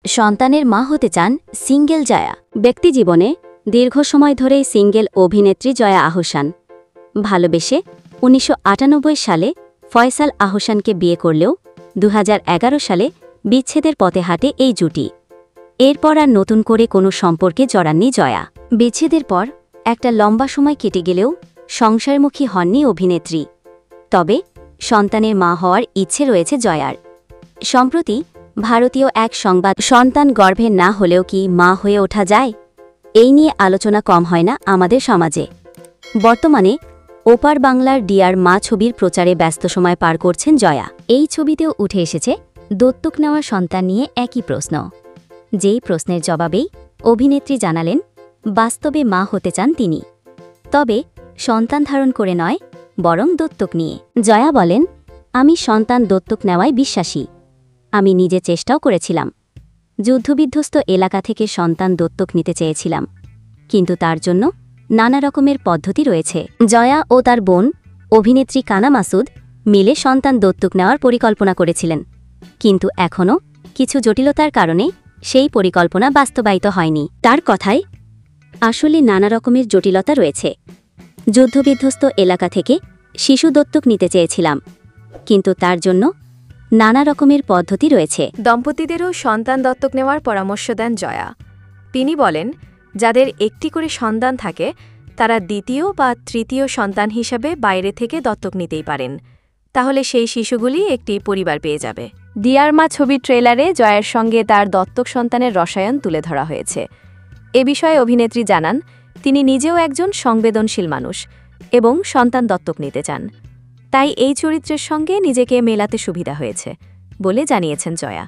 সন্তানের মা হতে চান সিঙ্গেল জয়া। ব্যক্তিজীবনে দীর্ঘ সময় ধরেই সিঙ্গেল অভিনেত্রী জয়া আহসান। ভালোবেসে ১৯৯৮ সালে ফয়সাল আহসানকে বিয়ে করলেও ২০১১ সালে বিচ্ছেদের পথে হাঁটে এই জুটি। এরপর আর নতুন করে কোনো সম্পর্কে জড়াননি জয়া। বিচ্ছেদের পর একটা লম্বা সময় কেটে গেলেও সংসারমুখী হননি অভিনেত্রী। তবে সন্তানের মা হওয়ার ইচ্ছে রয়েছে জয়ার। সম্প্রতি ভারতীয় এক সংবাদ, সন্তান গর্ভে না হলেও কি মা হয়ে ওঠা যায়? এই নিয়ে আলোচনা কম হয় না আমাদের সমাজে। বর্তমানে ওপার বাংলার ডিয়ার মা ছবির প্রচারে ব্যস্ত সময় পার করছেন জয়া। এই ছবিতেও উঠে এসেছে দত্তক নেওয়া সন্তান নিয়ে একই প্রশ্ন। যেই প্রশ্নের জবাবেই অভিনেত্রী জানালেন বাস্তবে মা হতে চান তিনি, তবে সন্তান ধারণ করে নয়, বরং দত্তক নিয়ে। জয়া বলেন, আমি সন্তান দত্তক নেওয়ায় বিশ্বাসী। আমি নিজে চেষ্টাও করেছিলাম। যুদ্ধবিধ্বস্ত এলাকা থেকে সন্তান দত্তক নিতে চেয়েছিলাম, কিন্তু তার জন্য নানা রকমের পদ্ধতি রয়েছে। জয়া ও তার বোন অভিনেত্রী কানা মাসুদ মিলে সন্তান দত্তক নেওয়ার পরিকল্পনা করেছিলেন, কিন্তু এখনও কিছু জটিলতার কারণে সেই পরিকল্পনা বাস্তবায়িত হয়নি। তার কথায়, আসলে নানা রকমের জটিলতা রয়েছে। যুদ্ধবিধ্বস্ত এলাকা থেকে শিশু দত্তক নিতে চেয়েছিলাম, কিন্তু তার জন্য নানা রকমের পদ্ধতি রয়েছে। দম্পতিদেরও সন্তান দত্তক নেওয়ার পরামর্শ দেন জয়া। তিনি বলেন, যাদের একটি করে সন্তান থাকে তারা দ্বিতীয় বা তৃতীয় সন্তান হিসাবে বাইরে থেকে দত্তক নিতেই পারেন। তাহলে সেই শিশুগুলি একটি পরিবার পেয়ে যাবে। ডিয়ার মা ছবির ট্রেলারে জয়ার সঙ্গে তার দত্তক সন্তানের রসায়ন তুলে ধরা হয়েছে। এ বিষয়ে অভিনেত্রী জানান, তিনি নিজেও একজন সংবেদনশীল মানুষ এবং সন্তান দত্তক নিতে চান। তাই এই চরিত্রের সঙ্গে নিজেকে মেলাতে সুবিধা হয়েছে বলে জানিয়েছেন জয়া।